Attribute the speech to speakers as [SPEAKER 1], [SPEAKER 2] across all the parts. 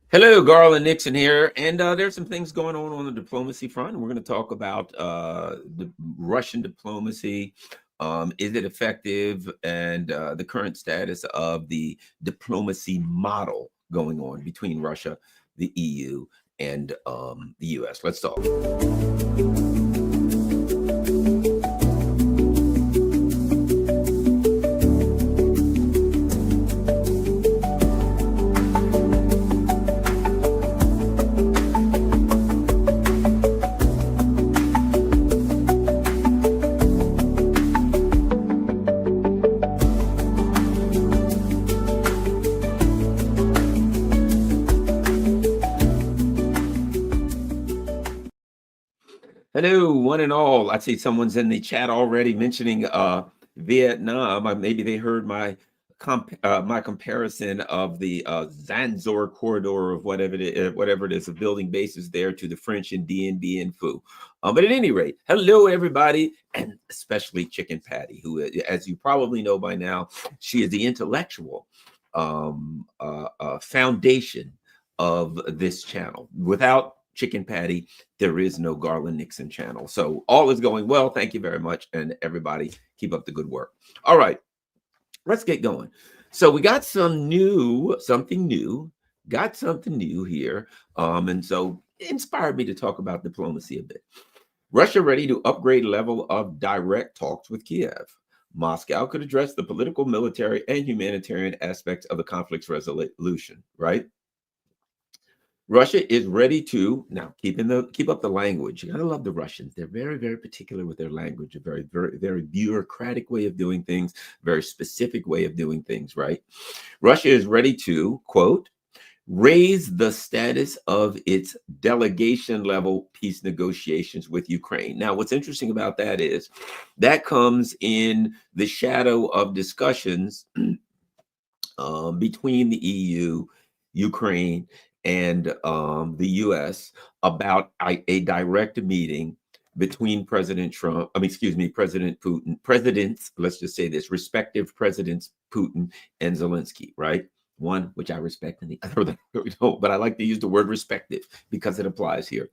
[SPEAKER 1] Hello, Garland Nixon here, and there's some things going on the diplomacy front. And we're going to talk about the Russian diplomacy. Is it effective, and the current status of the diplomacy model going on between Russia, the EU, and the US. Let's talk. Hello, one and all. I see someone's in the chat already mentioning Vietnam. Maybe they heard my comparison of the Zanzor corridor of whatever it is, of building bases there to the French in Dien Bien Phu. But at any rate, hello everybody, and especially Chicken Patty, who, as you probably know by now, she is the intellectual foundation of this channel. Without Chicken Patty, there is no Garland Nixon channel. So all is going well. Thank you very much. And everybody, keep up the good work. All right, let's get going. So we got something new here. And so it inspired me to talk about diplomacy a bit. Russia ready to upgrade level of direct talks with Kiev. Moscow could address the political, military, and humanitarian aspects of the conflict's resolution, right? Russia is ready to now keep up the language. You gotta love the Russians. They're very, very particular with their language, a very, very, very bureaucratic way of doing things, very specific way of doing things, right? Russia is ready to, quote, raise the status of its delegation level peace negotiations with Ukraine. Now, what's interesting about that is that comes in the shadow of discussions between the EU, Ukraine, and the U.S. about a direct meeting between President Putin, let's just say this, respective presidents Putin and Zelensky, right? One, which I respect, and the other, don't, but I like to use the word respective because it applies here.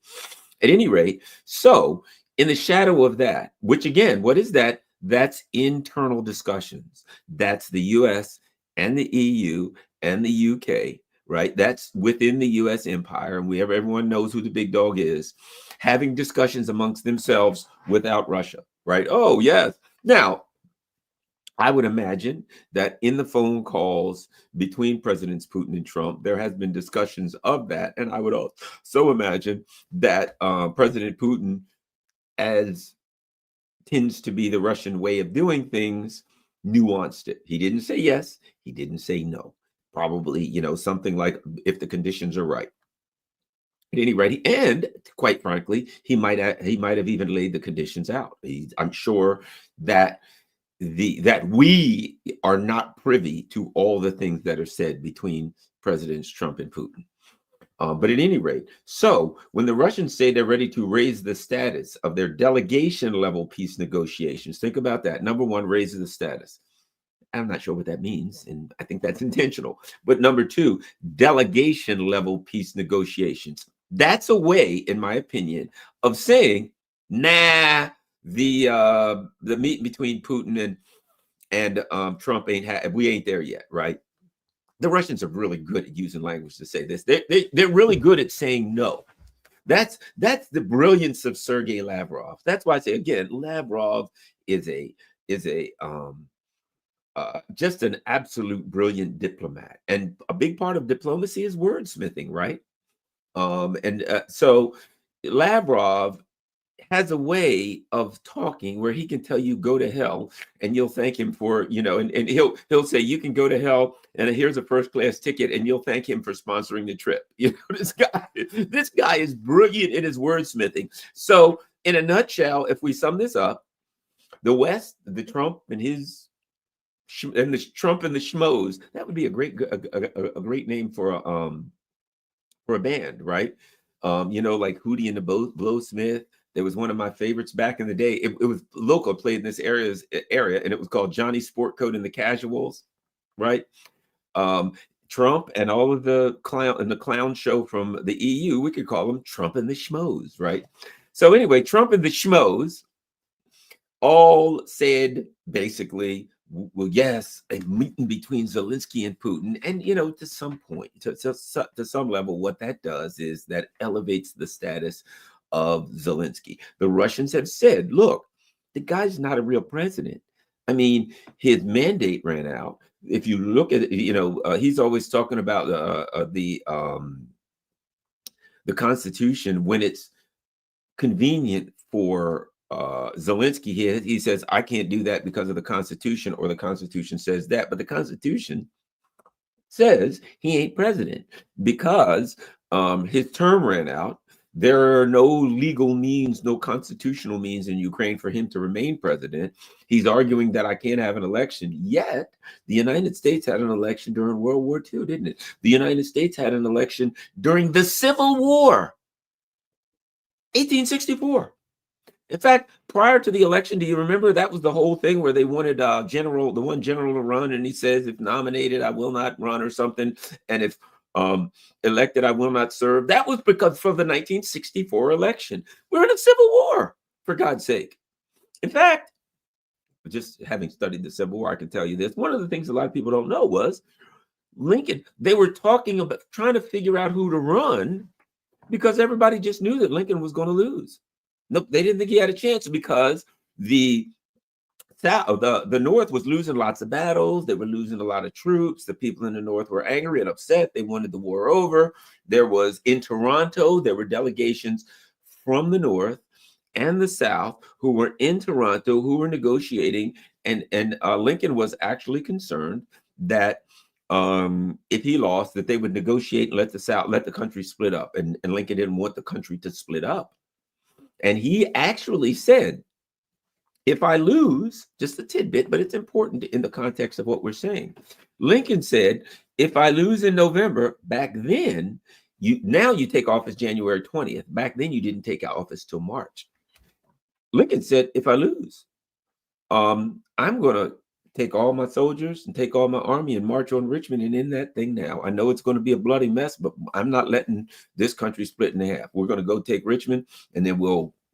[SPEAKER 1] At any rate, so in the shadow of that, which again, what is that? That's internal discussions. That's the U.S. and the EU and the UK, right? That's within the U.S. empire, and everyone knows who the big dog is, having discussions amongst themselves without Russia, right? Oh, yes. Now, I would imagine that in the phone calls between Presidents Putin and Trump, there has been discussions of that, and I would also imagine that President Putin, as tends to be the Russian way of doing things, nuanced it. He didn't say yes, he didn't say no. Probably, something like if the conditions are right. At any rate, and quite frankly, he might have even laid the conditions out. I'm sure that we are not privy to all the things that are said between Presidents Trump and Putin. But at any rate, so when the Russians say they're ready to raise the status of their delegation level peace negotiations, think about that. Number one, raises the status. I'm not sure what that means, and I think that's intentional. But number two, delegation level peace negotiations. That's a way, in my opinion, of saying, nah, the meeting between Putin and Trump we ain't there yet, right? The Russians are really good at using language to say this. They're really good at saying no. That's the brilliance of Sergei Lavrov. That's why I say again, Lavrov is a just an absolute brilliant diplomat, and a big part of diplomacy is wordsmithing, right? So Lavrov has a way of talking where he can tell you go to hell, and you'll thank him for, and he'll say you can go to hell, and here's a first class ticket, and you'll thank him for sponsoring the trip. This guy is brilliant in his wordsmithing. So in a nutshell, if we sum this up, the West, the Trump and the Trump and the Schmoes, that would be a great name for a band, right? Like Hootie and the Blowsmith. There was one of my favorites back in the day. It was local, played in this area, and it was called Johnny Sportcoat and the Casuals, right? Trump and all of the clown show from the EU, we could call them Trump and the Schmoes, right? So anyway, Trump and the Schmoes all said basically, well, yes, a meeting between Zelensky and Putin. And, to some point, to some level, what that does is that elevates the status of Zelensky. The Russians have said, look, the guy's not a real president. I mean, his mandate ran out. If you look at it, he's always talking about the Constitution when it's convenient for Zelensky. He says, I can't do that because of the Constitution, or the Constitution says that. But the Constitution says he ain't president because his term ran out. There are no legal means, no constitutional means in Ukraine for him to remain president. He's arguing that I can't have an election. Yet, the United States had an election during World War II, didn't it? The United States had an election during the Civil War, 1864. In fact, prior to the election, do you remember that was the whole thing where they wanted the one general to run, and he says, if nominated, I will not run, or something, and if elected, I will not serve. That was because for the 1964 election. We're in a civil war, for God's sake. In fact, just having studied the Civil War, I can tell you this. One of the things a lot of people don't know was Lincoln. They were talking about trying to figure out who to run because everybody just knew that Lincoln was going to lose. Nope, they didn't think he had a chance because the South, the North was losing lots of battles. They were losing a lot of troops. The people in the North were angry and upset. They wanted the war over. There was, in Toronto, there were delegations from the North and the South who were in Toronto, who were negotiating. And Lincoln was actually concerned that if he lost, that they would negotiate and let the country split up. And Lincoln didn't want the country to split up. And he actually said, if I lose, just a tidbit, but it's important in the context of what we're saying. Lincoln said, if I lose in November, back then, you take office January 20th. Back then, you didn't take office till March. Lincoln said, if I lose, I'm going to take all my soldiers and take all my army and march on Richmond and end that thing now. I know it's going to be a bloody mess, but I'm not letting this country split in half. We're going to go take Richmond, and then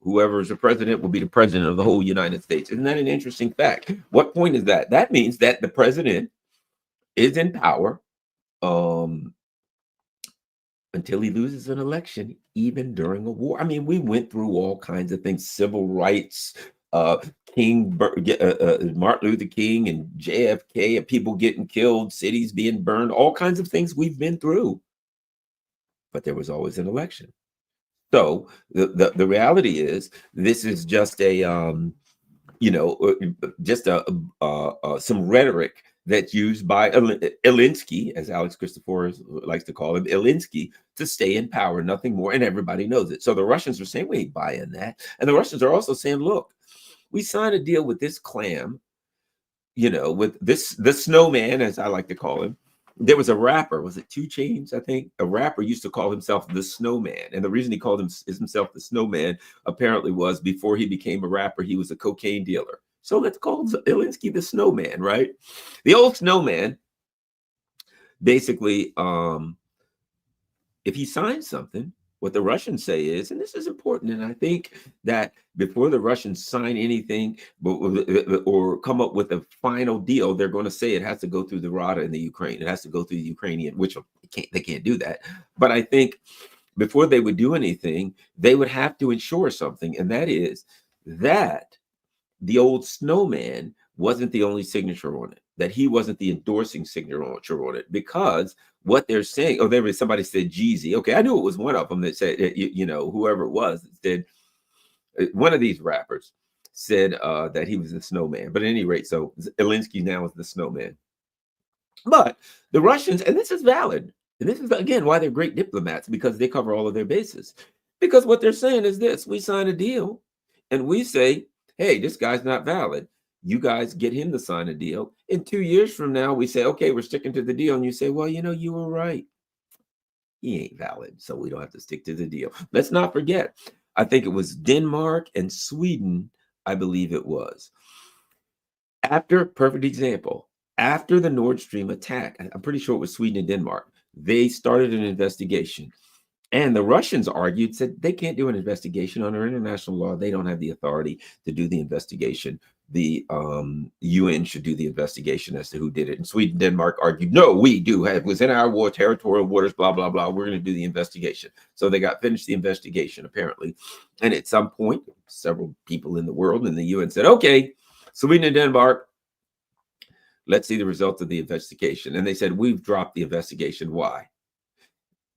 [SPEAKER 1] whoever is the president will be the president of the whole United States. Isn't that an interesting fact? What point is that? That means that the president is in power until he loses an election, even during a war. I mean, we went through all kinds of things, civil rights, Martin Luther King and JFK, and people getting killed, cities being burned, all kinds of things we've been through. But there was always an election. So the reality is, this is just some rhetoric that's used by Zelensky, as Alex Christoforous likes to call him, Zelensky, to stay in power, nothing more, and everybody knows it. So the Russians are saying, we ain't buying that. And the Russians are also saying, look, we signed a deal with this clam, with the snowman, as I like to call him. There was a rapper, was it 2 Chainz? I think a rapper used to call himself the Snowman. And the reason he called himself the Snowman apparently was before he became a rapper, he was a cocaine dealer. So let's call Zelensky the Snowman, right? The old Snowman, basically, if he signs something, what the Russians say is, and this is important, and I think that before the Russians sign anything or come up with a final deal, they're going to say it has to go through the Rada in the Ukraine. It has to go through the Ukrainian, which they can't do that. But I think before they would do anything, they would have to ensure something, and that is that the old Snowman wasn't the only signature on it, that he wasn't the endorsing signature on it, because what they're saying, somebody said Jeezy. Okay, I knew it was one of them that said, whoever it was, said, one of these rappers said that he was the Snowman. But at any rate, so Zelensky now is the Snowman. But the Russians, and this is valid, and this is, again, why they're great diplomats, because they cover all of their bases. Because what they're saying is this: we sign a deal, and we say, hey, this guy's not valid. You guys get him to sign a deal. In 2 years from now, we say, okay, we're sticking to the deal. And you say, well, you were right. He ain't valid, so we don't have to stick to the deal. Let's not forget, I think it was Denmark and Sweden, I believe it was. Perfect example, After the Nord Stream attack, I'm pretty sure it was Sweden and Denmark, they started an investigation. And the Russians argued, said they can't do an investigation under international law. They don't have the authority to do the investigation. The UN should do the investigation as to who did it. And Sweden and Denmark argued, no, we do. It was in our war, territorial waters, blah, blah, blah. We're going to do the investigation. So they got finished the investigation, apparently. And at some point, several people in the world and the UN said, okay, Sweden and Denmark, let's see the results of the investigation. And they said, we've dropped the investigation. Why?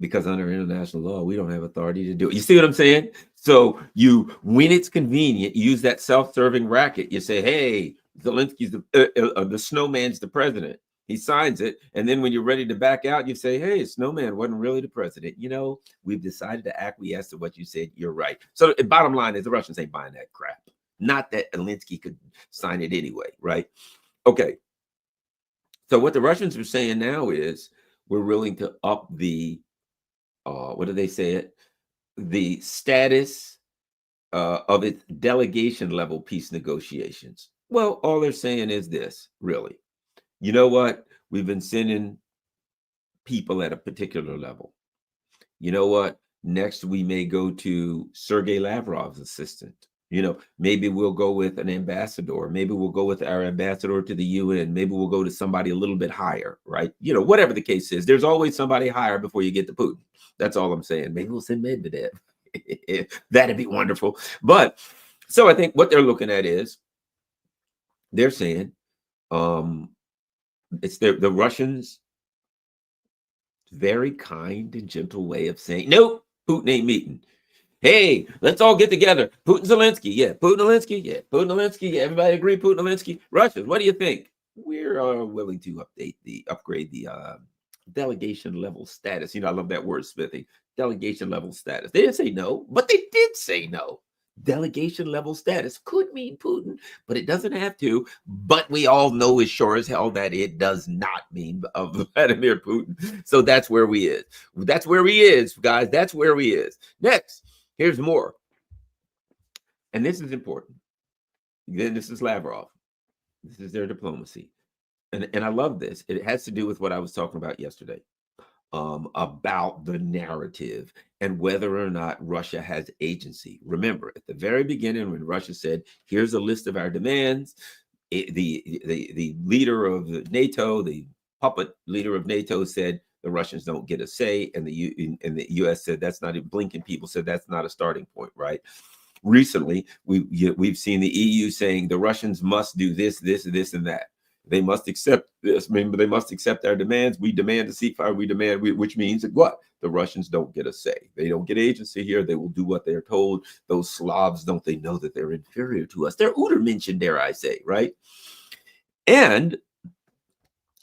[SPEAKER 1] Because under international law, we don't have authority to do it. You see what I'm saying? So you, when it's convenient, use that self-serving racket. You say, hey, Zelensky's the snowman's the president. He signs it. And then when you're ready to back out, you say, hey, snowman wasn't really the president. You know, we've decided to acquiesce to what you said. You're right. So the bottom line is the Russians ain't buying that crap. Not that Zelensky could sign it anyway, right? Okay. So what the Russians are saying now is we're willing to up the what do they say it? The status of its delegation level peace negotiations. Well, all they're saying is this, really. You know what? We've been sending people at a particular level. You know what? Next, we may go to Sergei Lavrov's assistant. You know, maybe we'll go with an ambassador. Maybe we'll go with our ambassador to the UN. Maybe we'll go to somebody a little bit higher, right? You know, whatever the case is, there's always somebody higher before you get to Putin. That's all I'm saying. Maybe we'll send Medvedev. That'd be wonderful. But so I think what they're looking at is they're saying it's the Russians' very kind and gentle way of saying, nope, Putin ain't meeting. Hey, let's all get together. Putin, Zelensky, yeah. Putin, Zelensky, yeah. Putin, Zelensky, yeah. Everybody agree? Putin, Zelensky. Russians, what do you think? We're willing to upgrade the delegation level status. You know, I love that word, Smithy. Delegation level status. They didn't say no, but they did say no. Delegation level status could mean Putin, but it doesn't have to. But we all know as sure as hell that it does not mean Vladimir Putin. So that's where we is. That's where he is, guys. That's where he is. Next. Here's more. And this is important. Then this is Lavrov. This is their diplomacy. And I love this. It has to do with what I was talking about yesterday, about the narrative and whether or not Russia has agency. Remember, at the very beginning, when Russia said, here's a list of our demands, the leader of NATO, the puppet leader of NATO said, the Russians don't get a say, and the U.S. said that's not. Blinken people said that's not a starting point, right? Recently, we've seen the EU saying the Russians must do this, this, this, and that. They must accept this. Remember, they must accept our demands. We demand a ceasefire. Which means that what? The Russians don't get a say. They don't get agency here. They will do what they're told. Those Slavs, don't they know that they're inferior to us? They're Untermenschen, dare I say, right? And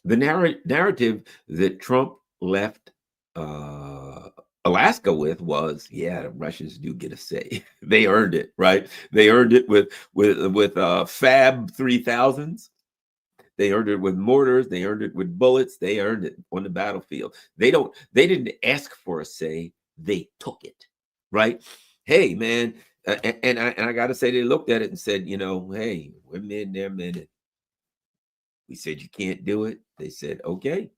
[SPEAKER 1] the narrative that Trump left Alaska with was, yeah, the Russians do get a say. They earned it, right? They earned it with Fab 3000s. They earned it with mortars. They earned it with bullets. They earned it on the battlefield. They didn't ask for a say. They took it, right? Hey, man, and I got to say, they looked at it and said, you know, hey, we're men, they're men. We said you can't do it. They said, okay.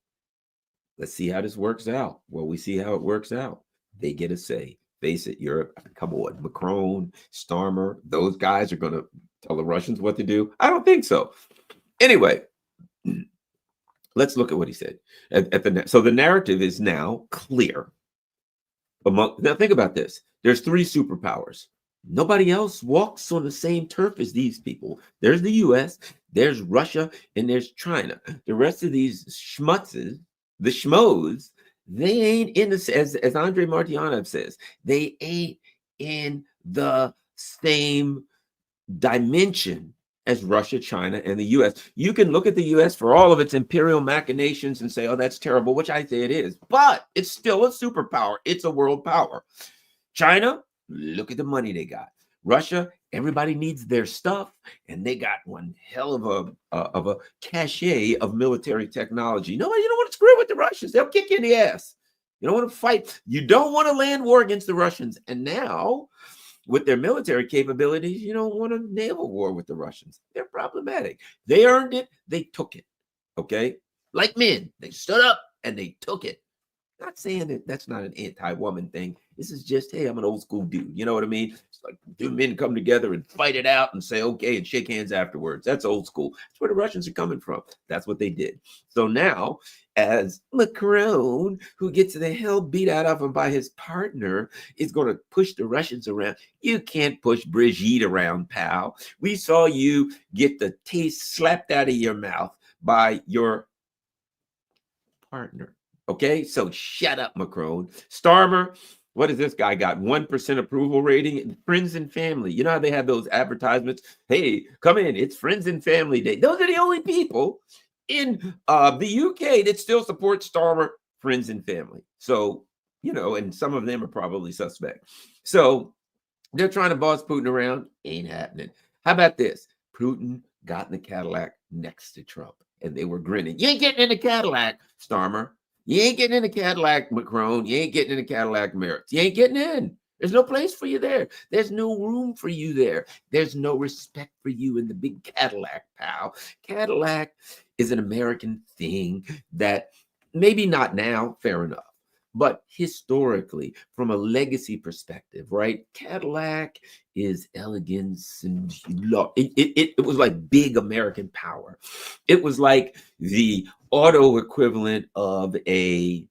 [SPEAKER 1] Let's see how this works out. Well, we see how it works out. They get a say. Face it, Europe. Come on, Macron, Starmer, those guys are going to tell the Russians what to do. I don't think so. Anyway, let's look at what he said. So the narrative is now clear. Now think about this. There's three superpowers. Nobody else walks on the same turf as these people. There's the U.S., there's Russia, and there's China. The rest of these schmutzes, the schmoes, they ain't in the, as Andrei Martyanov says, they ain't in the same dimension as Russia, China, and the U.S. You can look at the U.S. for all of its imperial machinations and say, oh, that's terrible, which I say it is, but it's still a superpower. It's a world power. China, look at the money they got. Russia, everybody needs their stuff, and they got one hell of a cachet of military technology. No, you don't want to screw with the Russians. They'll kick you in the ass. You don't want to fight. You don't want to land war against the Russians. And now, with their military capabilities, you don't want a naval war with the Russians. They're problematic. They earned it. They took it. Okay, like men, they stood up and they took it. Not saying that that's not an anti-woman thing. This is just, hey, I'm an old school dude. You know what I mean? It's like two men come together and fight it out and say, okay, and shake hands afterwards. That's old school. That's where the Russians are coming from. That's what they did. So now, as Macron, who gets the hell beat out of him by his partner, is going to push the Russians around. You can't push Brigitte around, pal. We saw you get the taste slapped out of your mouth by your partner. Okay, so shut up, Macron. Starmer, what has this guy got? 1% approval rating. Friends and family. You know how they have those advertisements? Hey, come in. It's Friends and Family Day. Those are the only people in the UK that still support Starmer, Friends and Family. So, you know, and some of them are probably suspect. So they're trying to boss Putin around. Ain't happening. How about this? Putin got in the Cadillac next to Trump, and they were grinning. You ain't getting in the Cadillac, Starmer. You ain't getting in the Cadillac, Macron. You ain't getting in the Cadillac, Merritt. You ain't getting in. There's no place for you there. There's no room for you there. There's no respect for you in the big Cadillac, pal. Cadillac is an American thing that maybe not now, fair enough. But historically, from a legacy perspective, right? Cadillac is elegance and it was like big American power. It was like the auto equivalent of a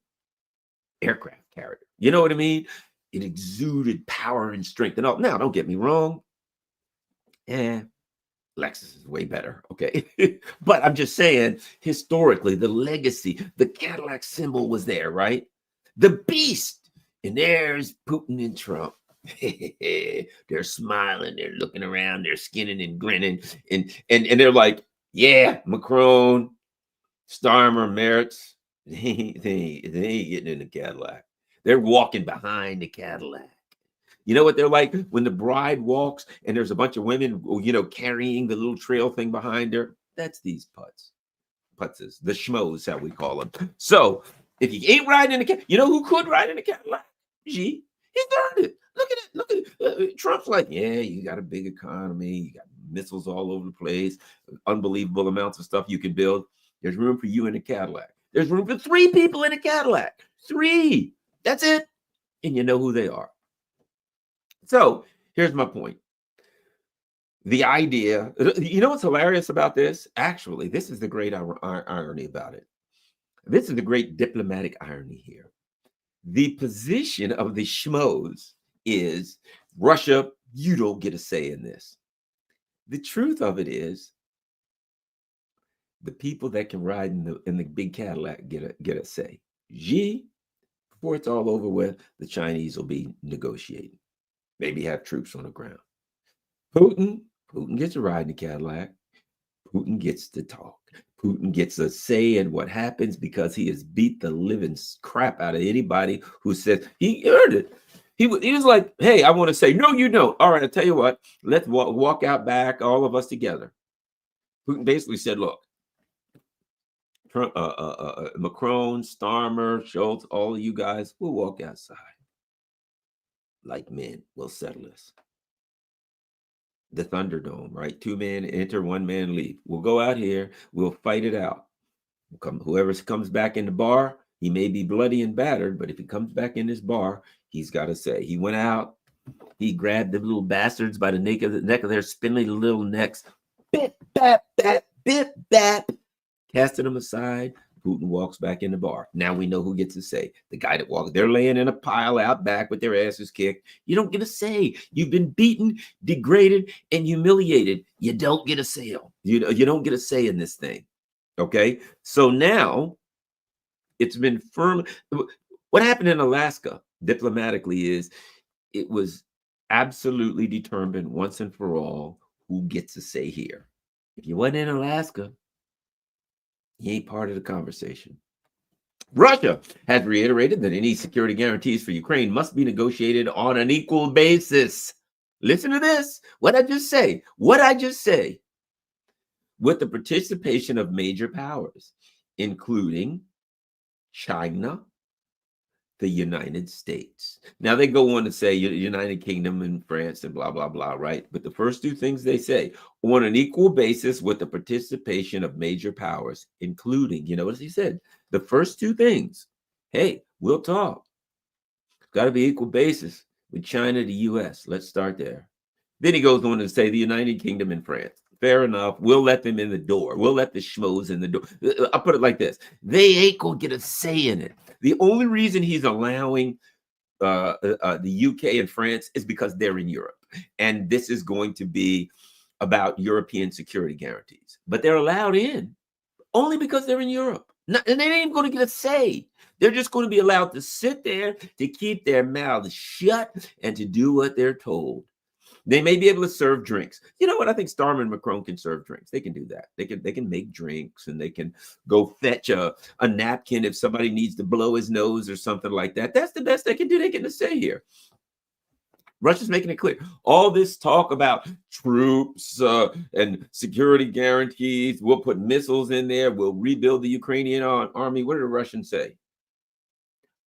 [SPEAKER 1] aircraft carrier. You know what I mean? It exuded power and strength and all. Now, don't get me wrong. Lexus is way better, okay? But I'm just saying, historically, the legacy, the Cadillac symbol was there, right? The beast. And there's Putin and Trump. They're smiling, they're looking around, they're skinning and grinning, and they're like, yeah, Macron, Starmer, Merritz, they ain't getting in the Cadillac. They're walking behind the Cadillac. You know what they're like when the bride walks and there's a bunch of women, you know, carrying the little trail thing behind her? That's these putzes, the schmoes, how we call them. So if you ain't riding in the Cadillac, you know who could ride in the Cadillac? G. He's earned it. Look at it. Look at it. Trump's like, yeah, you got a big economy. You got missiles all over the place. Unbelievable amounts of stuff you can build. There's room for you in a Cadillac. There's room for 3 people in a Cadillac. 3. That's it. And you know who they are. So here's my point. The idea, you know what's hilarious about this? Actually, this is the great irony about it. This is the great diplomatic irony here. The position of the schmoes is, Russia, you don't get a say in this. The truth of it is, the people that can ride in the big Cadillac get a say. Xi, before it's all over with, the Chinese will be negotiating. Maybe have troops on the ground. Putin gets to ride in the Cadillac. Putin gets to talk. Putin gets a say in what happens because he has beat the living crap out of anybody who says he earned it. He was like, hey, I want to say, no, you don't. All right, I'll tell you what. Let's walk out back, all of us together. Putin basically said, look, Trump, Macron, Starmer, Schultz, all of you guys, we'll walk outside. Like men, we'll settle this. The Thunderdome, right? 2 men enter, 1 man leave. We'll go out here. We'll fight it out. Whoever comes back in the bar, he may be bloody and battered, but if he comes back in this bar, he's got to say. He went out. He grabbed the little bastards by the neck of their spindly little necks. Bip, bap, bap, bip, bap. Casting them aside. Putin walks back in the bar. Now we know who gets a say. The guy that walks, they're laying in a pile out back with their asses kicked. You don't get a say. You've been beaten, degraded, and humiliated. You don't get a say. You don't get a say in this thing. Okay? So now it's been firm. What happened in Alaska diplomatically is it was absolutely determined once and for all who gets a say here. If you wasn't in Alaska, he ain't part of the conversation. Russia has reiterated that any security guarantees for Ukraine must be negotiated on an equal basis. Listen to this. What I just say. With the participation of major powers, including China, The United States. Now they go on to say United Kingdom and France and blah, blah, blah, right? But the first two things they say, on an equal basis with the participation of major powers, including, you know what he said? The first two things, hey, we'll talk. Got to be equal basis with China, the US. Let's start there. Then he goes on to say the United Kingdom and France. Fair enough. We'll let them in the door. We'll let the schmoes in the door. I'll put it like this. They ain't going to get a say in it. The only reason he's allowing the UK and France is because they're in Europe. And this is going to be about European security guarantees. But they're allowed in only because they're in Europe. And they ain't going to get a say. They're just going to be allowed to sit there, to keep their mouths shut, and to do what they're told. They may be able to serve drinks. You know what? I think Starmer and Macron can serve drinks. They can do that. They can make drinks, and they can go fetch a napkin if somebody needs to blow his nose or something like that. That's the best they can do. They get to say here. Russia's making it clear. All this talk about troops and security guarantees, we'll put missiles in there, we'll rebuild the Ukrainian army. What did the Russians say?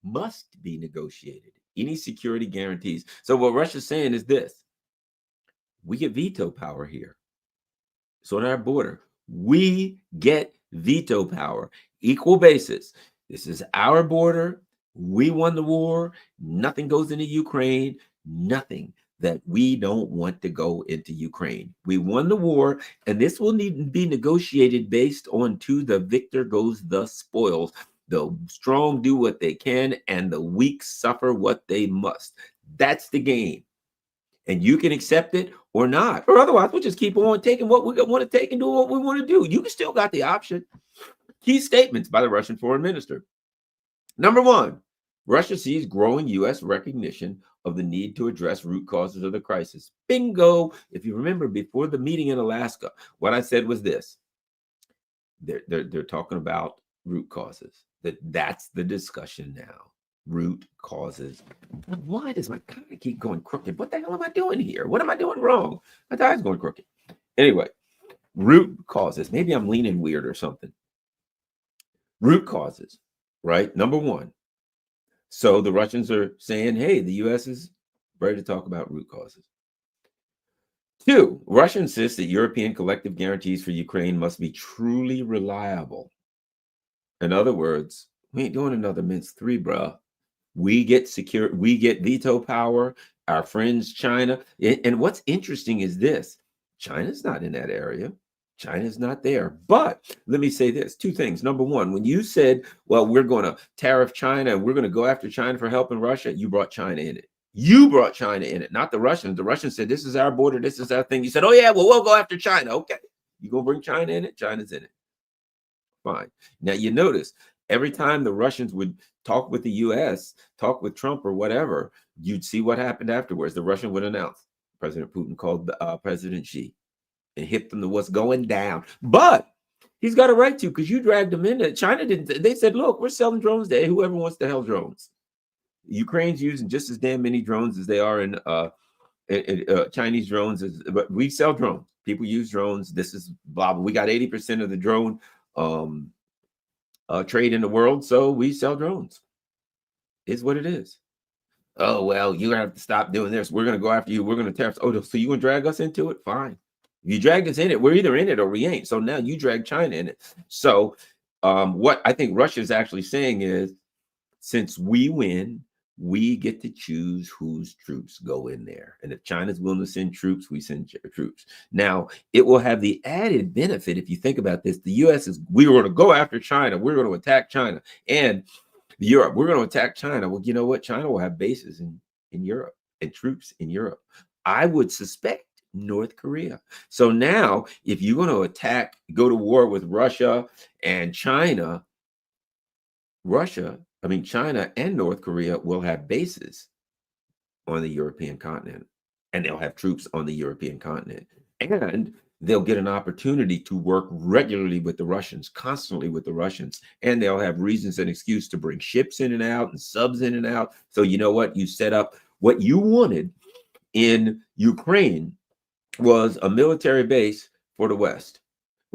[SPEAKER 1] Must be negotiated. Any security guarantees. So what Russia's saying is this. We get veto power here. So on our border, we get veto power, equal basis. This is our border. We won the war. Nothing goes into Ukraine. Nothing that we don't want to go into Ukraine. We won the war, and this will need to be negotiated based on to the victor goes the spoils. The strong do what they can, and the weak suffer what they must. That's the game. And you can accept it or not, or otherwise we'll just keep on taking what we want to take and do what we want to do. You still got the option. Key statements by the Russian foreign minister. Number one, Russia sees growing U.S. recognition of the need to address root causes of the crisis. Bingo. If you remember before the meeting in Alaska, what I said was this. They're talking about root causes. That's the discussion now. Root causes. Why does my car keep going crooked? What the hell am I doing here? What am I doing wrong? My tire's going crooked. Anyway, root causes. Maybe I'm leaning weird or something. Root causes, right? Number one. So the Russians are saying, hey, the U.S. is ready to talk about root causes. Two, Russia insists that European collective guarantees for Ukraine must be truly reliable. In other words, we ain't doing another Minsk 3, bruh. We get veto power, our friends China. And what's interesting is this. China's not in that area. China's not there. But let me say this, two things. Number one, when you said, well, we're going to tariff China and we're going to go after China for helping Russia, you brought China in it. You brought China in it, not the Russians. The Russians said, this is our border. This is our thing. You said, oh, yeah, well, we'll go after China. Okay. You going to bring China in it? China's in it. Fine. Now, you notice every time the Russians would talk with the U.S., talk with Trump or whatever, you'd see what happened afterwards. The Russian would announce. President Putin called President Xi and hit them to what's going down. But he's got a right to, because you dragged him in. China didn't. They said, look, we're selling drones to whoever wants to hell drones. Ukraine's using just as damn many drones as they are in Chinese drones. But we sell drones. People use drones. This is blah, blah. We got 80% of the drone trade in the world, so we sell drones. Is what it is. Oh, well, you're going to have to stop doing this. We're going to go after you. We're going to tariff. Oh, so you going to drag us into it? Fine. If you dragged us in it, we're either in it or we ain't. So now you drag China in it. So what I think Russia is actually saying is, since we win, we get to choose whose troops go in there. And if China's willing to send troops, we send troops. Now, it will have the added benefit, if you think about this, the U.S. is, we were going to go after China. We're going to attack China. And Europe, we're going to attack China. Well, you know what? China will have bases in Europe and troops in Europe. I would suspect North Korea. So now, if you're going to go to war with Russia and China, China and North Korea will have bases on the European continent, and they'll have troops on the European continent, and they'll get an opportunity to work regularly with the Russians, constantly with the Russians, and they'll have reasons and excuse to bring ships in and out and subs in and out. So you know what? You set up what you wanted in Ukraine was a military base for the West.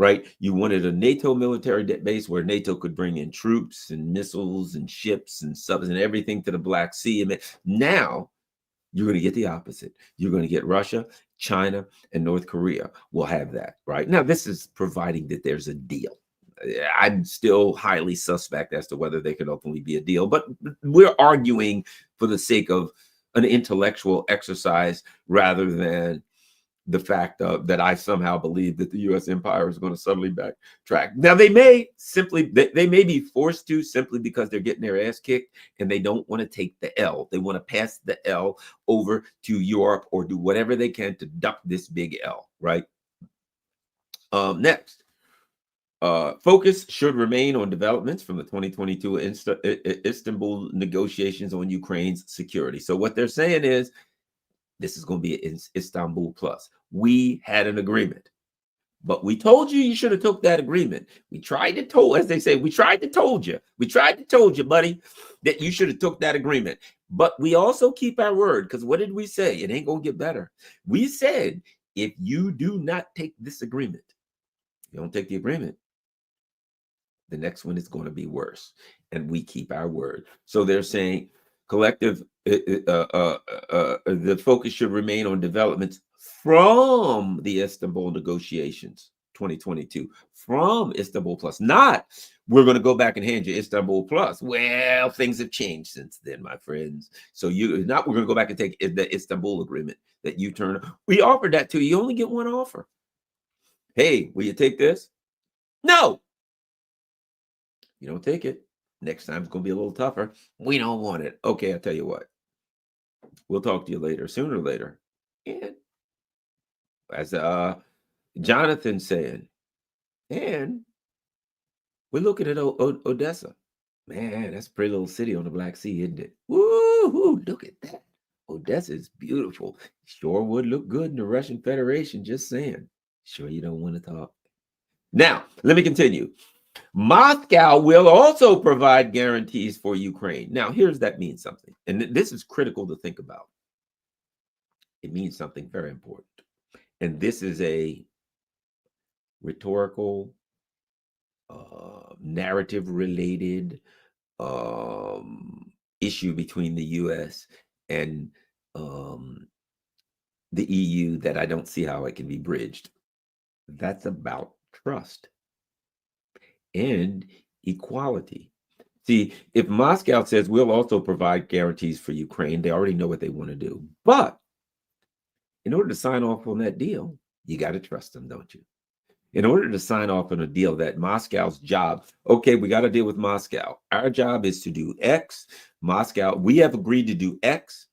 [SPEAKER 1] right? You wanted a NATO military base where NATO could bring in troops and missiles and ships and subs and everything to the Black Sea. And now you're going to get the opposite. You're going to get Russia, China, and North Korea will have that, right? Now, this is providing that there's a deal. I'm still highly suspect as to whether they could ultimately be a deal, but we're arguing for the sake of an intellectual exercise rather than the fact that I somehow believe that the U.S. empire is going to suddenly backtrack. Now, they may be forced to simply because they're getting their ass kicked and they don't want to take the L. They want to pass the L over to Europe or do whatever they can to duck this big L, right? Next. Focus should remain on developments from the 2022 Istanbul negotiations on Ukraine's security. So what they're saying is this is going to be an Istanbul plus. We had an agreement, but we told you should have took that agreement. We tried to told, as they say, we tried to told you, buddy, that you should have took that agreement. But we also keep our word, because what did we say? It ain't going to get better. We said, if you do not take this agreement, you don't take the agreement, the next one is going to be worse. And we keep our word. So they're saying collective, the focus should remain on developments from the Istanbul negotiations 2022, from Istanbul plus, not we're going to go back and hand you Istanbul plus. Well, things have changed since then, my friends. So we're going to go back and take the Istanbul agreement that you turn. We offered that to you. You only get one offer. Hey, will you take this? No. You don't take it. Next time it's going to be a little tougher. We don't want it. Okay, I'll tell you what. We'll talk to you later, sooner or later. And as Jonathan saying, and we're looking at Odessa. Man, that's a pretty little city on the Black Sea, isn't it? Woo-hoo, look at that. Odessa is beautiful. Sure would look good in the Russian Federation, just saying. Sure you don't want to talk. Now, let me continue. Moscow will also provide guarantees for Ukraine. Now, that means something. And this is critical to think about. It means something very important. And this is a rhetorical, narrative-related issue between the U.S. and the EU that I don't see how it can be bridged. That's about trust and equality. See, if Moscow says we'll also provide guarantees for Ukraine, they already know what they want to do. But in order to sign off on that deal, you got to trust them, don't you? In order to sign off on a deal that Moscow's job, okay, we got to deal with Moscow. Our job is to do X. Moscow, we have agreed to do X.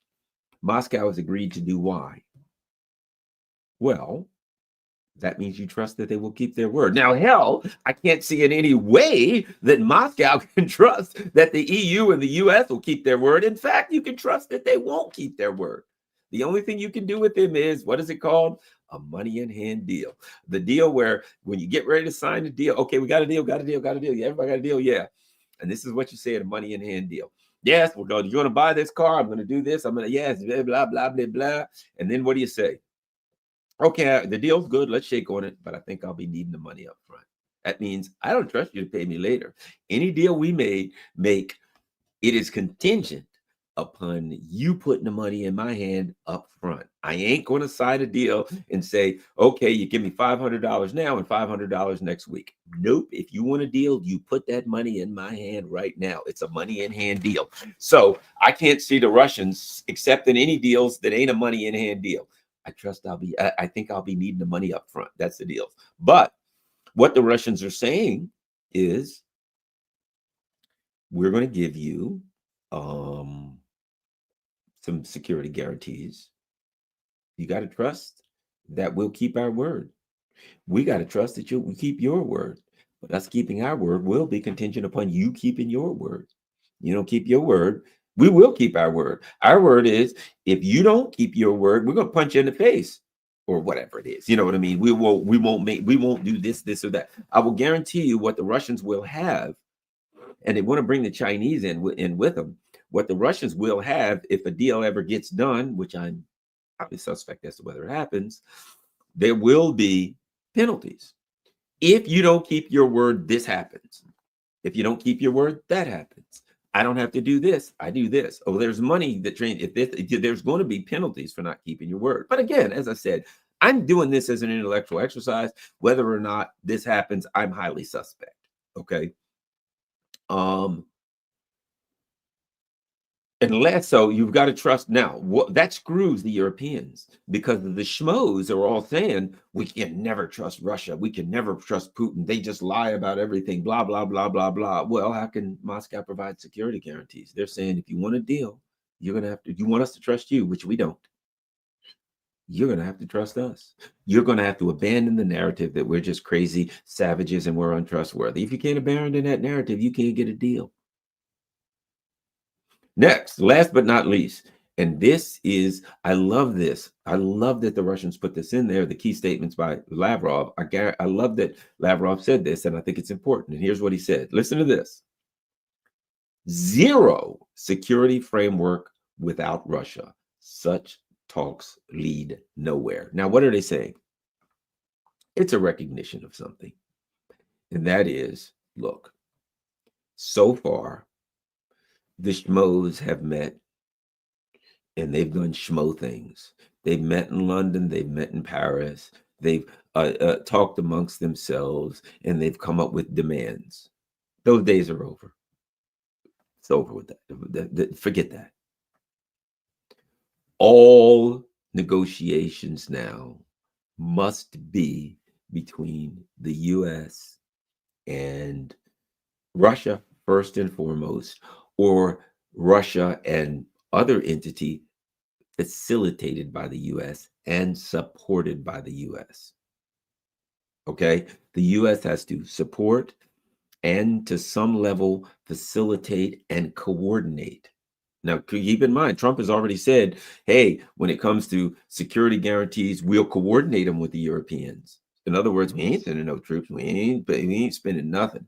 [SPEAKER 1] Moscow has agreed to do Y. Well, that means you trust that they will keep their word. Now, hell, I can't see in any way that Moscow can trust that the EU and the US will keep their word. In fact, you can trust that they won't keep their word. The only thing you can do with them is, what is it called? A money in hand deal. The deal where when you get ready to sign the deal, okay, we got a deal. Yeah, everybody got a deal. Yeah. And this is what you say at a money in hand deal. Yes, you're going to buy this car. I'm going to do this. yes, blah, blah, blah, blah, blah. And then what do you say? Okay, the deal's good. Let's shake on it. But I think I'll be needing the money up front. That means I don't trust you to pay me later. Any deal we make, it is contingent upon you putting the money in my hand up front. I ain't going to sign a deal and say, okay, you give me $500 now and $500 next week. Nope. If you want a deal, you put that money in my hand right now. It's a money in hand deal. So I can't see the Russians accepting any deals that ain't a money in hand deal. I think I'll be needing the money up front. That's the deal. But what the Russians are saying is, we're going to give you some security guarantees. You got to trust that we'll keep our word. We got to trust that you'll keep your word. But us keeping our word will be contingent upon you keeping your word. You don't keep your word, we will keep our word. Our word is, if you don't keep your word, we're going to punch you in the face or whatever it is. You know what I mean? We won't do this or that. I will guarantee you what the Russians will have, and they want to bring the Chinese in with them. What the Russians will have, if a deal ever gets done, which I'm probably suspect as to whether it happens, there will be penalties. If you don't keep your word, this happens. If you don't keep your word, that happens. I don't have to do this. I do this. Oh, there's money that train. If there's going to be penalties for not keeping your word. But again, as I said, I'm doing this as an intellectual exercise. Whether or not this happens, I'm highly suspect. Okay. Um, Unless so, you've got to trust now. What that screws the Europeans because the schmoes are all saying we can never trust Russia. We can never trust Putin. They just lie about everything. Blah blah blah blah blah. Well, how can Moscow provide security guarantees? They're saying if you want a deal, you're gonna have to. You want us to trust you, which we don't. You're gonna have to trust us. You're gonna have to abandon the narrative that we're just crazy savages and we're untrustworthy. If you can't abandon that narrative, you can't get a deal. Next, last but not least, and this is, I love this. I love that the Russians put this in there, the key statements by Lavrov. I love that Lavrov said this, and I think it's important. And here's what he said. Listen to this. Zero security framework without Russia. Such talks lead nowhere. Now, what are they saying? It's a recognition of something. And that is, look, so far, the schmoes have met and they've done schmo things. They've met in London, they've met in Paris, they've talked amongst themselves, and they've come up with demands. Those days are over. It's over with that. Forget that. All negotiations now must be between the US and Russia, first and foremost, or Russia and other entity facilitated by the US and supported by the US. Okay? The US has to support and to some level facilitate and coordinate. Now, keep in mind, Trump has already said, hey, when it comes to security guarantees, we'll coordinate them with the Europeans. In other words, we ain't sending no troops. We ain't spending nothing,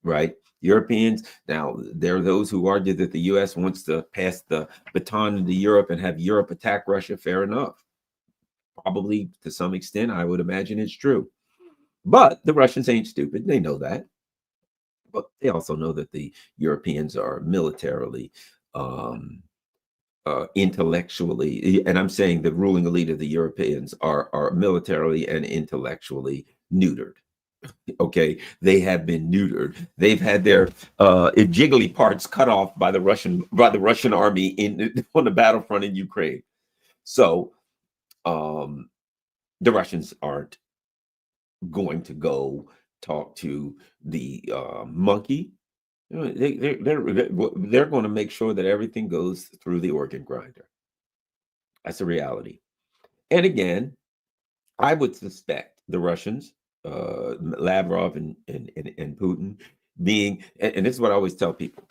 [SPEAKER 1] right? Europeans, now there are those who argue that the US wants to pass the baton to Europe and have Europe attack Russia. Fair enough. Probably to some extent, I would imagine it's true. But the Russians ain't stupid. They know that. But they also know that the Europeans are militarily, intellectually, and I'm saying the ruling elite of the Europeans are militarily and intellectually neutered. Okay, they have been neutered. They've had their jiggly parts cut off by the Russian army on the battlefront in Ukraine. So the Russians aren't going to go talk to the monkey. They're going to make sure that everything goes through the organ grinder. That's a reality. And again, I would suspect the Russians, Lavrov and Putin, being, and this is what I always tell people.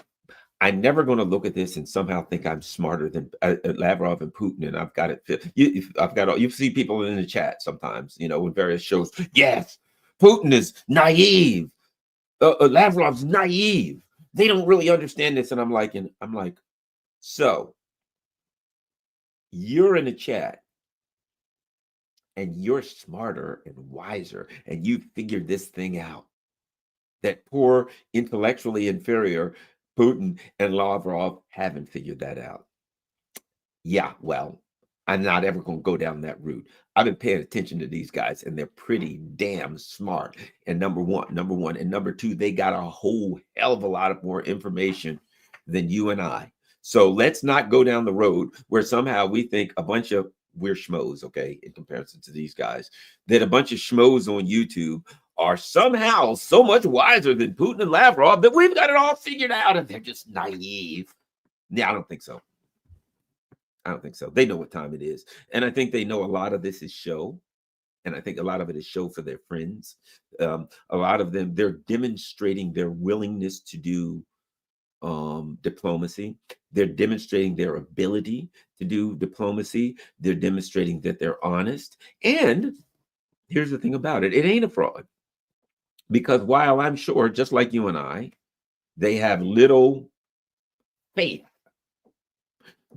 [SPEAKER 1] I'm never going to look at this and somehow think I'm smarter than Lavrov and Putin, and I've got it. You see people in the chat sometimes, with various shows. Yes, Putin is naive. Lavrov's naive. They don't really understand this, and I'm like, so you're in the chat, and you're smarter and wiser, and you figured this thing out. That poor, intellectually inferior Putin and Lavrov haven't figured that out. Yeah, well, I'm not ever going to go down that route. I've been paying attention to these guys, and they're pretty damn smart. And number one, and number two, they got a whole hell of a lot of more information than you and I. So let's not go down the road where somehow we think we're schmoes, okay, in comparison to these guys, that a bunch of schmoes on YouTube are somehow so much wiser than Putin and Lavrov that we've got it all figured out and they're just naive. Yeah, I don't think so. I don't think so. They know what time it is. And I think they know a lot of this is show. And I think a lot of it is show for their friends. A lot of them, they're demonstrating their willingness to do diplomacy. They're demonstrating their ability to do diplomacy. They're demonstrating that they're honest. And here's the thing about it. It ain't a fraud. Because while I'm sure, just like you and I, they have little faith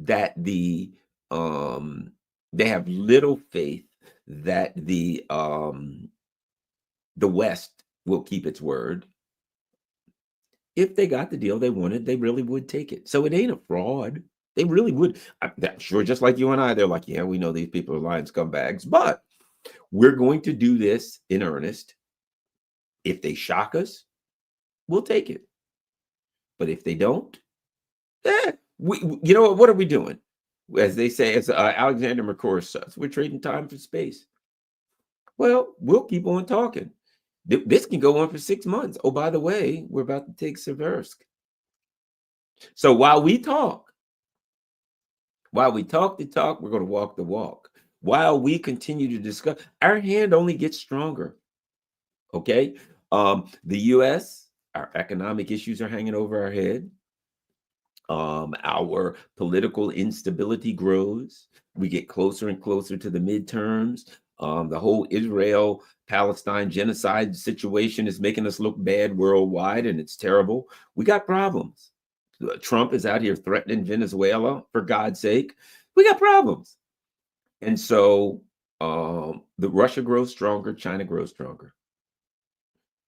[SPEAKER 1] that the they have little faith that the the West will keep its word. If they got the deal they wanted, they really would take it. So it ain't a fraud. They really would. I'm sure, just like you and I, they're like, yeah, we know these people are lying scumbags, but we're going to do this in earnest. If they shock us, we'll take it. But if they don't, you know what are we doing? As they say, as Alexander McCoy says, we're trading time for space. Well, we'll keep on talking. This can go on for 6 months. Oh, by the way, we're about to take Seversk. So while we talk the talk, we're going to walk the walk. While we continue to discuss, our hand only gets stronger. Okay. The US, our economic issues are hanging over our head. Our political instability grows. We get closer and closer to the midterms. The whole Israel Palestine genocide situation is making us look bad worldwide, and it's terrible. We got problems. Trump is out here threatening Venezuela, for God's sake. We got problems. And so the Russia grows stronger, China grows stronger.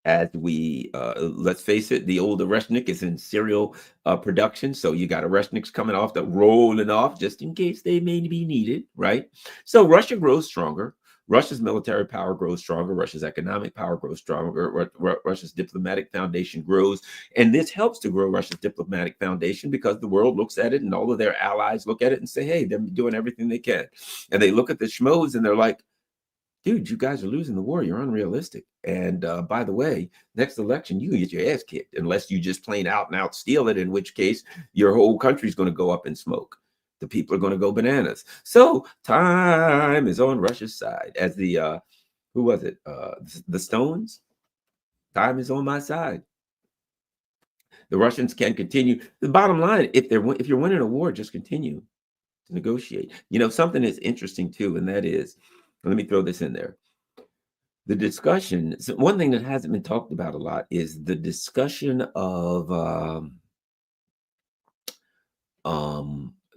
[SPEAKER 1] As we let's face it, the old Oreshnik is in serial production, so you got Oreshniks coming off the rolling off just in case they may be needed, right? So Russia grows stronger. Russia's military power grows stronger. Russia's economic power grows stronger. Russia's diplomatic foundation grows, and this helps to grow Russia's diplomatic foundation because the world looks at it, and all of their allies look at it and say, "Hey, they're doing everything they can," and they look at the schmoes and they're like, dude, you guys are losing the war. You're unrealistic. And by the way, next election, you can get your ass kicked unless you just plain out and out steal it, in which case your whole country's going to go up in smoke. The people are going to go bananas. So time is on Russia's side. As the, who was it? The Stones? Time is on my side. The Russians can continue. The bottom line, if you're winning a war, just continue to negotiate. You know, something that's interesting too, and that is, let me throw this in there. The discussion, so one thing that hasn't been talked about a lot is the discussion of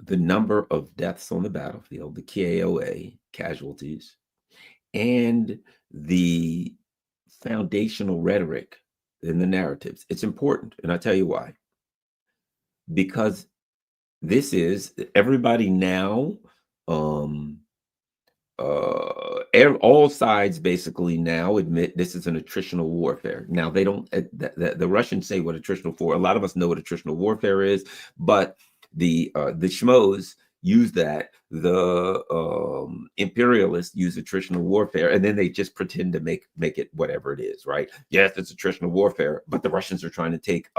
[SPEAKER 1] the number of deaths on the battlefield, the KOA, casualties, and the foundational rhetoric in the narratives. It's important, and I'll tell you why. Because this is everybody now, all sides basically now admit this is an attritional warfare. Now they don't. The Russians say what attritional for. A lot of us know what attritional warfare is, but the schmoes use that. The imperialists use attritional warfare, and then they just pretend to make it whatever it is. Right? Yes, it's attritional warfare, but the Russians are trying to take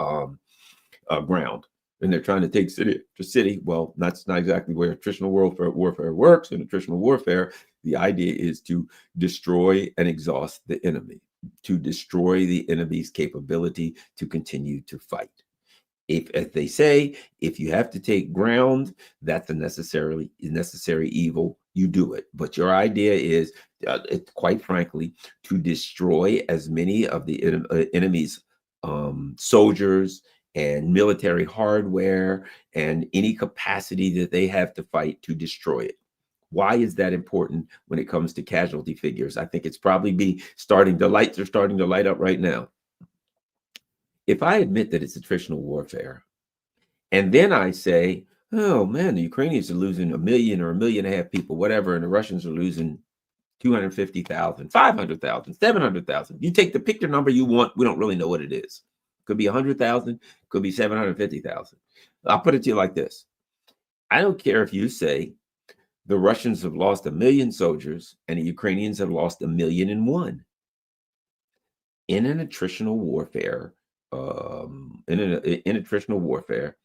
[SPEAKER 1] ground. And they're trying to take city to city. Well, that's not exactly where attritional warfare works. In attritional warfare, the idea is to destroy and exhaust the enemy, to destroy the enemy's capability to continue to fight. If, as they say, if you have to take ground, that's a necessary evil. You do it. But your idea is, quite frankly, to destroy as many of the enemy's soldiers and military hardware and any capacity that they have to fight, to destroy it. Why is that important when it comes to casualty figures? I think it's probably the lights are starting to light up right now. If I admit that it's attritional warfare, and then I say, oh man, the Ukrainians are losing 1 million or 1.5 million people, whatever, and the Russians are losing 250,000, 500,000, 700,000. You pick your number you want. We don't really know what it is. Could be 100,000, could be 750,000. I'll put it to you like this. I don't care if you say the Russians have lost 1 million soldiers and the Ukrainians have lost 1,000,001. In an attritional warfare, in attritional warfare,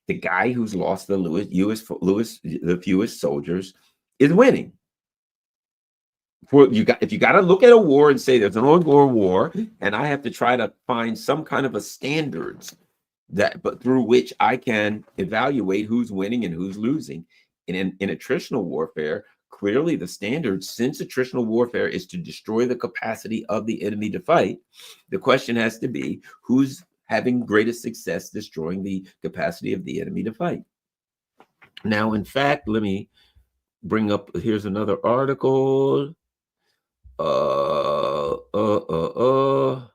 [SPEAKER 1] the guy who's lost the fewest soldiers is winning. If you got to look at a war and say there's an ongoing war, and I have to try to find some kind of a standards but through which I can evaluate who's winning and who's losing. In attritional warfare, clearly the standards, since attritional warfare is to destroy the capacity of the enemy to fight, the question has to be who's having greatest success destroying the capacity of the enemy to fight. Now, in fact, let me bring up, here's another article. Well,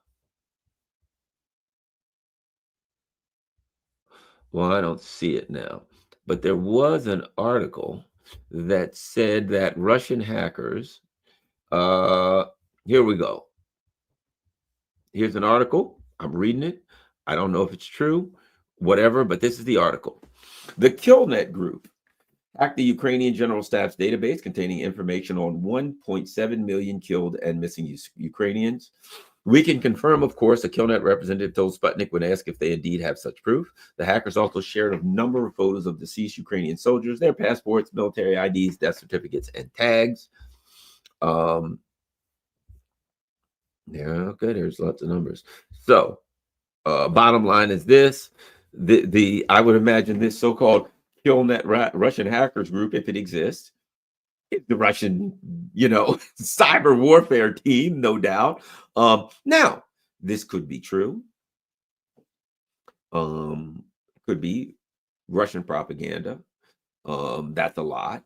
[SPEAKER 1] I don't see it now, but there was an article that said that Russian hackers, uh, here we go. Here's an article. I'm reading it. I don't know if it's true, whatever, but this is the article. The KillNet group hacked the Ukrainian General Staff's database containing information on 1.7 million killed and missing Ukrainians. We can confirm, of course, a KillNet representative told Sputnik when asked if they indeed have such proof. The hackers also shared a number of photos of deceased Ukrainian soldiers, their passports, military IDs, death certificates, and tags. Yeah, okay, there's lots of numbers. So, bottom line is this: the I would imagine this so-called KillNet Russian hackers group, if it exists, is the Russian, cyber warfare team, no doubt. Now, this could be true. Could be Russian propaganda. That's a lot.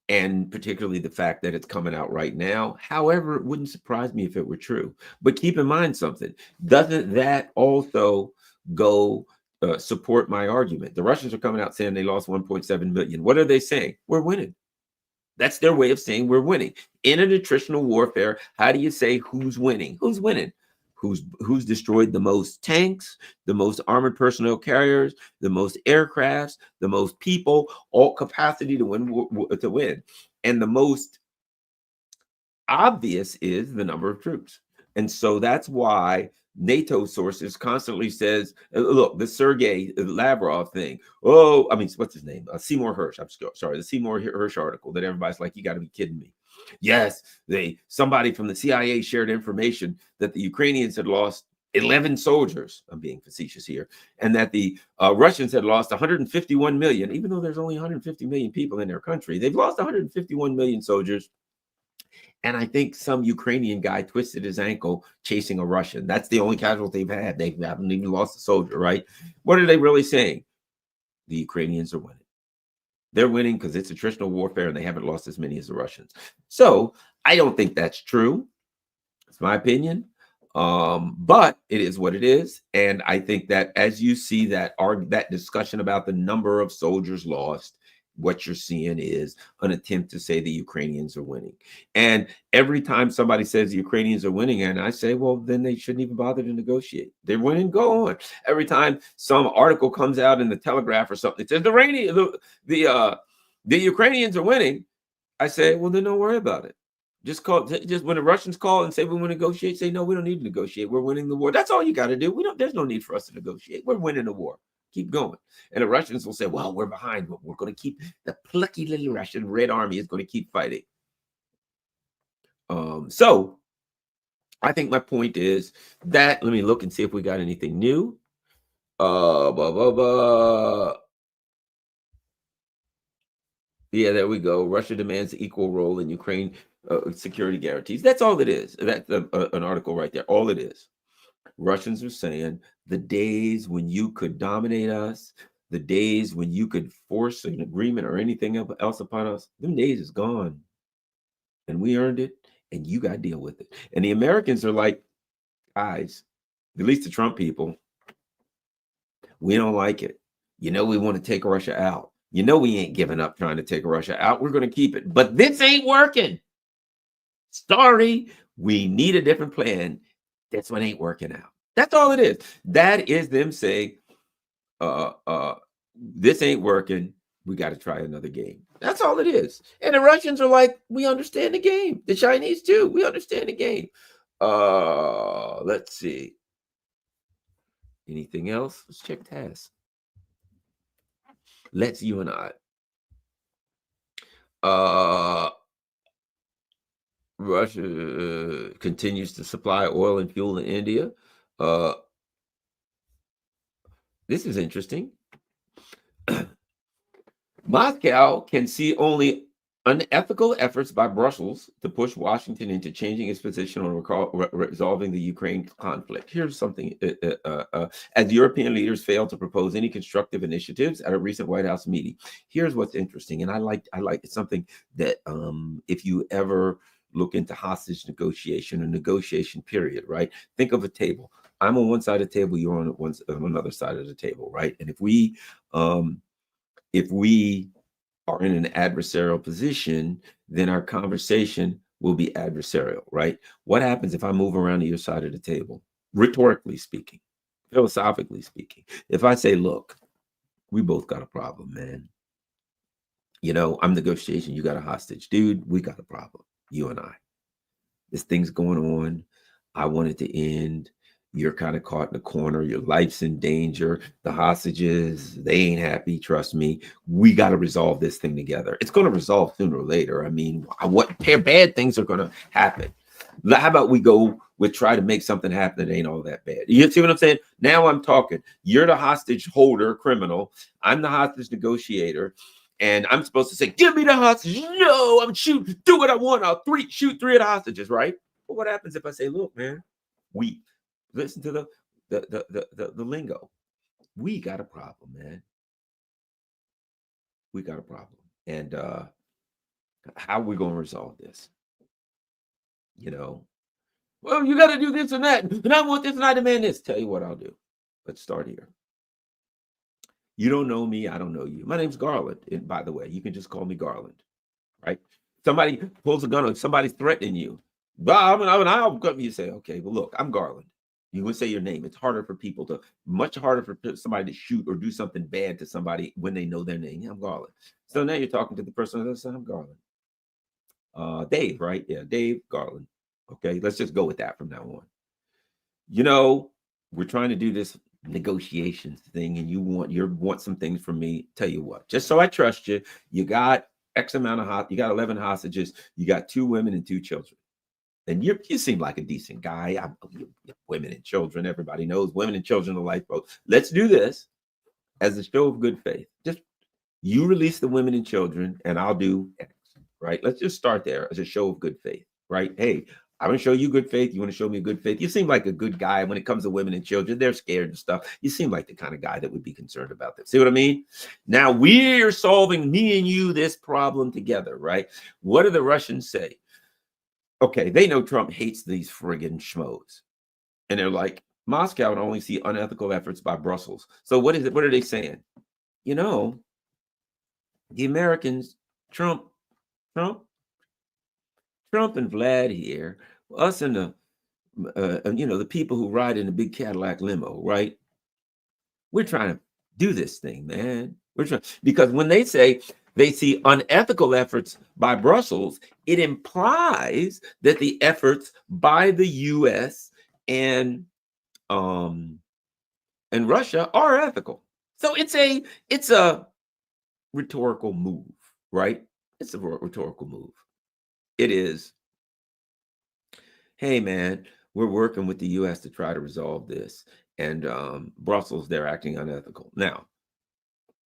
[SPEAKER 1] And particularly the fact that it's coming out right now. However, it wouldn't surprise me if it were true. But keep in mind something. Doesn't that also go support my argument? The Russians are coming out saying they lost 1.7 million. What are they saying? We're winning. That's their way of saying we're winning. In an attritional warfare, how do you say who's winning? Who's winning? Who's destroyed the most tanks, the most armored personnel carriers, the most aircrafts, the most people, all capacity to win. And the most obvious is the number of troops. And so that's why NATO sources constantly says, look, the Sergei Lavrov thing. Oh, I mean, what's his name? Seymour Hersh. I'm sorry, the Seymour Hersh article that everybody's like, you got to be kidding me. Yes, somebody from the CIA shared information that the Ukrainians had lost 11 soldiers. I'm being facetious here, and that the Russians had lost 151 million, even though there's only 150 million people in their country. They've lost 151 million soldiers. And I think some Ukrainian guy twisted his ankle chasing a Russian. That's the only casualty they've had. They haven't even lost a soldier, right? What are they really saying? The Ukrainians are winning. They're winning because it's attritional warfare and they haven't lost as many as the Russians. So I don't think that's true. It's my opinion. But it is what it is. And I think that as you see that discussion about the number of soldiers lost, what you're seeing is an attempt to say the Ukrainians are winning. And every time somebody says the Ukrainians are winning, and I say, well, then they shouldn't even bother to negotiate. They're winning, go on. Every time some article comes out in the Telegraph or something, it says the Ukrainians are winning, I say, well, then don't worry about it. Just when the Russians call and say we want to negotiate, say, no, we don't need to negotiate. We're winning the war. That's all you got to do. There's no need for us to negotiate. We're winning the war. Keep going. And the Russians will say, well, we're behind, but we're going to keep the plucky little Russian Red Army is going to keep fighting. So I think my point is that, let me look and see if we got anything new. Yeah, there we go. Russia demands equal role in Ukraine security guarantees. That's all it is. That's an article right there. All it is. Russians are saying the days when you could dominate us, the days when you could force an agreement or anything else upon us, them days is gone. And we earned it, and you got to deal with it. And the Americans are like, guys, at least the Trump people, we don't like it. We want to take Russia out. We ain't giving up trying to take Russia out. We're going to keep it. But this ain't working. Sorry, we need a different plan. This one ain't working out. That's all it is. That is them saying, this ain't working. We got to try another game. That's all it is. And the Russians are like, we understand the game. The Chinese too. We understand the game. Let's see. Anything else? Let's check tasks. Let's you and I. Russia continues to supply oil and fuel in India. This is interesting. Moscow can see only unethical efforts by Brussels to push Washington into changing its position on resolving the Ukraine conflict. Here's something. As European leaders failed to propose any constructive initiatives at a recent White House meeting. Here's what's interesting. And I like it's something that if you ever look into hostage negotiation or negotiation period, right? Think of a table. I'm on one side of the table, you're on another side of the table, right? And if we are in an adversarial position, then our conversation will be adversarial, right? What happens if I move around to your side of the table? Rhetorically speaking, philosophically speaking, if I say, look, we both got a problem, man. You know, I'm negotiating, you got a hostage. Dude, we got a problem, you and I. This thing's going on. I want it to end. You're kind of caught in a corner. Your life's in danger. The hostages, they ain't happy. Trust me. We got to resolve this thing together. It's going to resolve sooner or later. I mean, what bad things are going to happen? How about we go with try to make something happen that ain't all that bad? You see what I'm saying? Now I'm talking. You're the hostage holder, criminal. I'm the hostage negotiator. And I'm supposed to say, give me the hostage. No, I'm shooting. Do what I want. I'll shoot three of the hostages, right? But what happens if I say, look, man, we listen to the lingo. We got a problem, man. We got a problem. And how are we going to resolve this? You know, well, you got to do this and that. And I want this and I demand this. Tell you what I'll do. Let's start here. You don't know me. I don't know you. My name's Garland. And by the way, you can just call me Garland, right? Somebody pulls a gun on somebody's threatening you. I'll come. You say, okay, well, look, I'm Garland. You would say your name. It's much harder for somebody to shoot or do something bad to somebody when they know their name. Yeah, I'm Garland. So now you're talking to the person that said, I'm Garland. Dave, right? Yeah, Dave Garland. Okay, let's just go with that from now on. You know, we're trying to do this negotiations thing, and you want some things from me. Tell you what, just so I trust you, you got X amount of you got 11 hostages, you got 2 women and 2 children. And you seem like a decent guy. Women and children, everybody knows women and children are lifeboat. Let's do this as a show of good faith. Just you release the women and children, and I'll do X, right? Let's just start there as a show of good faith, right? Hey, I'm going to show you good faith. You want to show me good faith? You seem like a good guy when it comes to women and children. They're scared and stuff. You seem like the kind of guy that would be concerned about this. See what I mean? Now we're solving, me and you, this problem together, right? What do the Russians say? Okay, they know Trump hates these friggin' schmoes. And they're like, Moscow would only see unethical efforts by Brussels. So what is it? What are they saying? You know, the Americans, Trump and Vlad here, us and the people who ride in the big Cadillac limo, right? We're trying to do this thing, man. We're trying, because when they say they see unethical efforts by Brussels, it implies that the efforts by the U.S. and Russia are ethical. So it's a rhetorical move, right? It's a rhetorical move. It is, hey, man, we're working with the U.S. to try to resolve this. And Brussels, they're acting unethical. Now,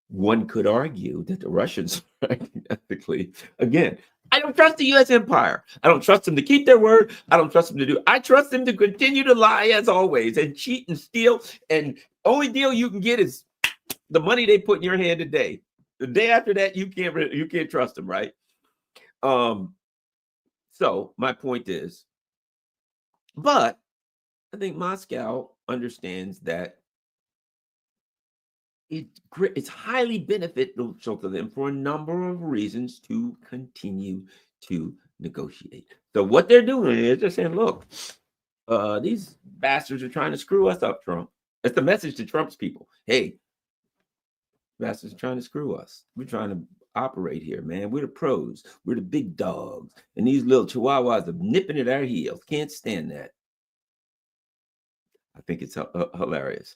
[SPEAKER 1] one could argue that the Russians are acting ethically. Again, I don't trust the U.S. empire. I don't trust them to keep their word. I don't trust them to do. I trust them to continue to lie as always and cheat and steal. And only deal you can get is the money they put in your hand today. The day after that, you can't trust them, right? So my point is, but I think Moscow understands that it's highly beneficial to them for a number of reasons to continue to negotiate. So what they're doing is they're saying, look, these bastards are trying to screw us up, Trump. That's the message to Trump's people. Hey, bastards are trying to screw us. We're trying to operate here, man. We're the pros. We're the big dogs. And these little chihuahuas are nipping at our heels. Can't stand that. I think it's hilarious.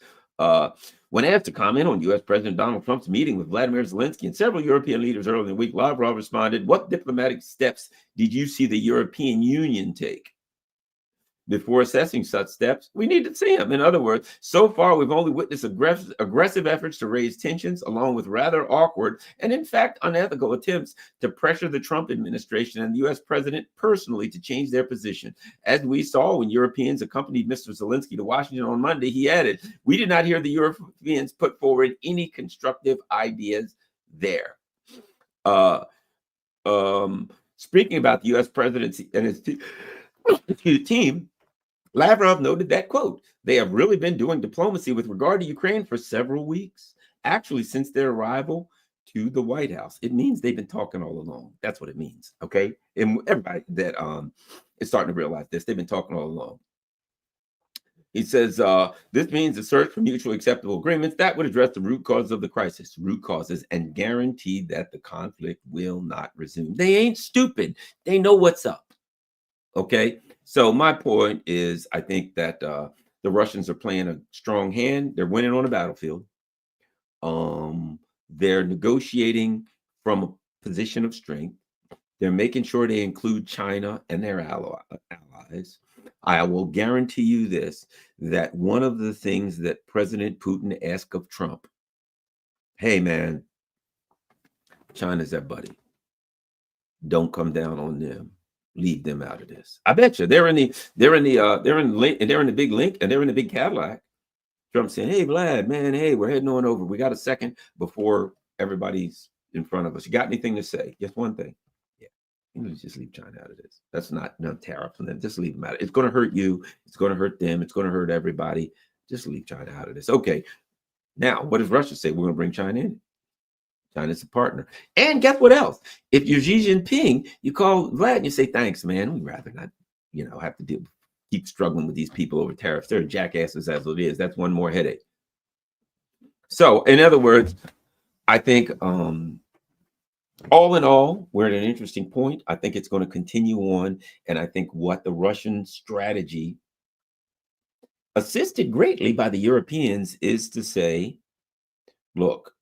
[SPEAKER 1] When asked to comment on U.S. President Donald Trump's meeting with Vladimir Zelensky and several European leaders earlier in the week, Lavrov responded, "What diplomatic steps did you see the European Union take? Before assessing such steps, we need to see them." In other words, so far, we've only witnessed aggressive efforts to raise tensions, along with rather awkward and, in fact, unethical attempts to pressure the Trump administration and the U.S. president personally to change their position. As we saw when Europeans accompanied Mr. Zelensky to Washington on Monday, he added, "We did not hear the Europeans put forward any constructive ideas there." Speaking about the U.S. presidency and his team, Lavrov noted that, quote, they have really been doing diplomacy with regard to Ukraine for several weeks, actually since their arrival to the White House. It means they've been talking all along. That's what it means, okay? And everybody that is starting to realize this, they've been talking all along. He says, this means the search for mutually acceptable agreements that would address the root causes of the crisis, root causes, and guarantee that the conflict will not resume. They ain't stupid. They know what's up. Okay. So my point is, I think that the Russians are playing a strong hand. They're winning on the battlefield. They're negotiating from a position of strength. They're making sure they include China and their allies. I will guarantee you this, that one of the things that President Putin asked of Trump, hey man, China's their buddy. Don't come down on them. Leave them out of this. I bet you they're in the big link, and they're in the big Cadillac. Trump saying, hey Vlad, man, hey, we're heading on over. We got a second before everybody's in front of us. You got anything to say? Just one thing. Just leave China out of this. That's not no tariffs on them. Just leave them out. It's going to hurt you. It's going to hurt them. It's going to hurt everybody. Just leave China out of this. Okay. Now, what does Russia say? We're going to bring China in. China's a partner. And guess what else? If you're Xi Jinping, you call Vlad and you say, thanks, man. We'd rather not, have to keep struggling with these people over tariffs. They're jackasses as it is. That's one more headache. So, in other words, I think all in all, we're at an interesting point. I think it's going to continue on. And I think what the Russian strategy, assisted greatly by the Europeans, is to say, look,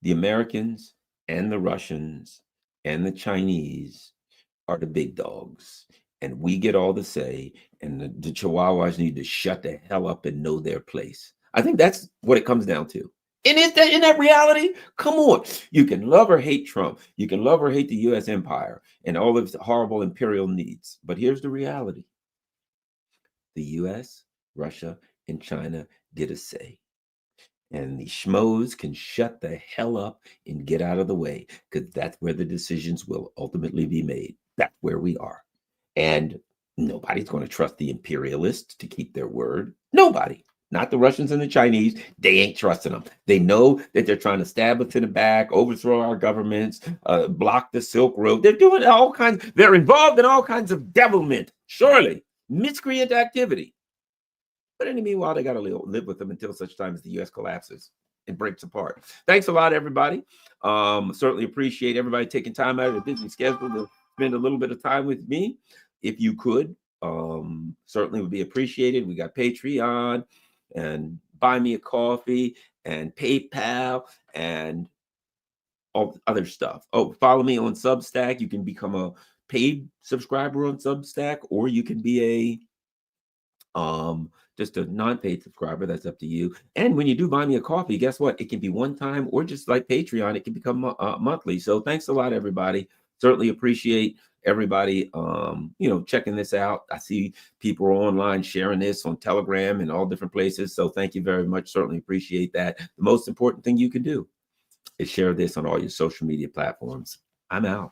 [SPEAKER 1] the Americans and the Russians and the Chinese are the big dogs. And we get all the say. And the Chihuahuas need to shut the hell up and know their place. I think that's what it comes down to. And is that in that reality? Come on. You can love or hate Trump. You can love or hate the U.S. empire and all of its horrible imperial needs. But here's the reality. The U.S., Russia, and China get a say. And the schmoes can shut the hell up and get out of the way, because that's where the decisions will ultimately be made. That's where we are. And nobody's going to trust the imperialists to keep their word. Nobody. Not the Russians and the Chinese. They ain't trusting them. They know that they're trying to stab us in the back, overthrow our governments, block the Silk Road. They're doing all kinds. They're involved in all kinds of devilment, surely, miscreant activity. But in the meanwhile, they got to live with them until such time as the U.S. collapses and breaks apart. Thanks a lot, everybody. Certainly appreciate everybody taking time out of their busy schedule to spend a little bit of time with me. If you could, certainly would be appreciated. We got Patreon and Buy Me a Coffee and PayPal and all other stuff. Oh, follow me on Substack. You can become a paid subscriber on Substack, or you can be just a non-paid subscriber. That's up to you. And when you do buy me a coffee, guess what? It can be one time, or just like Patreon, it can become monthly. So thanks a lot, everybody. Certainly appreciate everybody checking this out. I see people are online sharing this on Telegram and all different places. So thank you very much. Certainly appreciate that. The most important thing you can do is share this on all your social media platforms. I'm out.